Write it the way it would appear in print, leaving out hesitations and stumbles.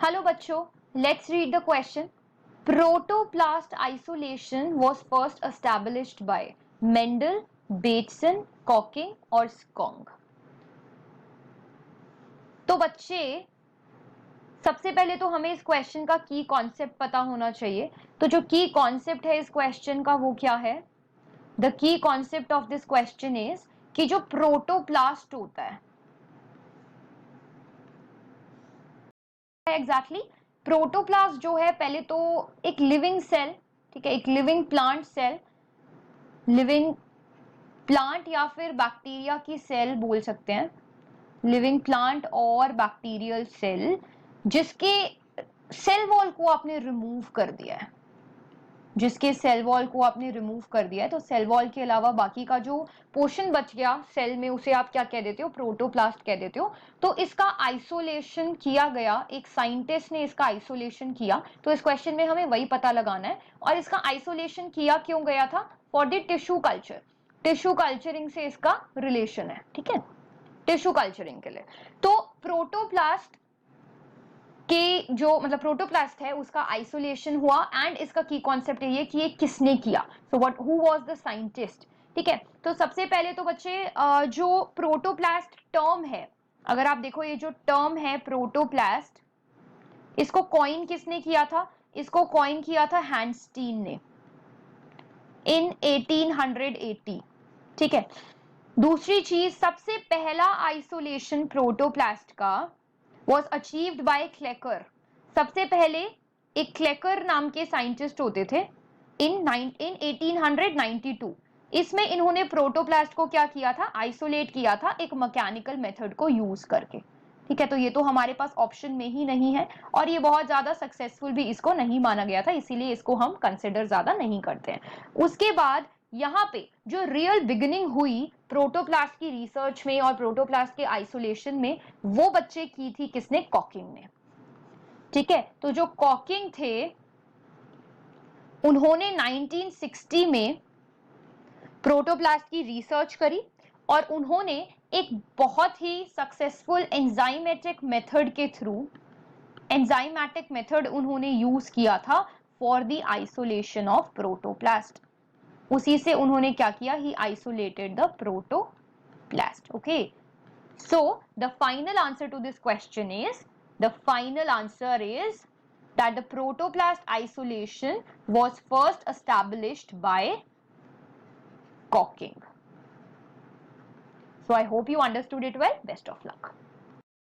Hello बच्चों, let's read the question. Protoplast isolation was first established by Mendel, Bateson, Cocking और Skong. तो बच्चे, सबसे पहले तो हमें इस क्वेश्चन का की कॉन्सेप्ट पता होना चाहिए. तो जो की कॉन्सेप्ट है इस क्वेश्चन का वो क्या है? The key concept of this question is कि जो प्रोटोप्लास्ट होता है एग्जैक्टली प्रोटोप्लास्ट जो है पहले तो एक लिविंग सेल, ठीक है, एक living plant cell, living plant या फिर बैक्टीरिया की सेल बोल सकते हैं, लिविंग प्लांट और बैक्टीरियल सेल जिसके सेल वॉल को आपने रिमूव कर दिया है, जिसके सेल वॉल को आपने रिमूव कर दिया है. तो सेल वॉल के अलावा बाकी का जो पोर्शन बच गया सेल में उसे आप क्या कह देते हो? प्रोटोप्लास्ट कह देते हो. तो इसका आइसोलेशन किया गया, एक साइंटिस्ट ने इसका आइसोलेशन किया. तो इस क्वेश्चन में हमें वही पता लगाना है. और इसका आइसोलेशन किया क्यों गया था? For the tissue culture. Tissue culturing से इसका रिलेशन है, ठीक है, टिश्यू कल्चरिंग के लिए. तो प्रोटोप्लास्ट के जो मतलब प्रोटोप्लास्ट है उसका आइसोलेशन हुआ. एंड इसका की कॉन्सेप्ट ये कि ये किसने किया. So what, who was the scientist? ठीक है. तो सबसे पहले तो बच्चे जो प्रोटोप्लास्ट टर्म है, अगर आप देखो ये जो टर्म है प्रोटोप्लास्ट, इसको कॉइन किसने किया था? इसको कॉइन किया था हैंडस्टीन ने इन 1880. ठीक है. दूसरी चीज, सबसे पहला आइसोलेशन प्रोटोप्लास्ट का was achieved by क्लेकर. सबसे पहले एक क्लेकर नाम के साइंटिस्ट होते थे इन 1892. इसमें इन्होंने प्रोटोप्लास्ट को क्या किया था? आइसोलेट किया था एक मैकेनिकल मेथड को यूज करके. ठीक है. तो ये तो हमारे पास ऑप्शन में ही नहीं है और ये बहुत ज्यादा सक्सेसफुल भी इसको नहीं माना गया था, इसीलिए इसको हम कंसिडर ज्यादा नहीं करते हैं. उसके बाद यहाँ पे जो रियल बिगिनिंग हुई प्रोटोप्लास्ट की रिसर्च में और प्रोटोप्लास्ट के आइसोलेशन में, वो बच्चे की थी किसने? कॉकिंग ने. ठीक है. तो जो कॉकिंग थे उन्होंने 1960 में प्रोटोप्लास्ट की रिसर्च करी और उन्होंने एक बहुत ही सक्सेसफुल एंजाइमेटिक मेथड के थ्रू, एंजाइमेटिक मेथड उन्होंने यूज किया था for the isolation of protoplast. उसी से उन्होंने क्या किया? He isolated the protoplast. Okay. So the final answer to this question is, the final answer is that the protoplast isolation was first established by Cocking. So I hope you understood it well. Best of luck.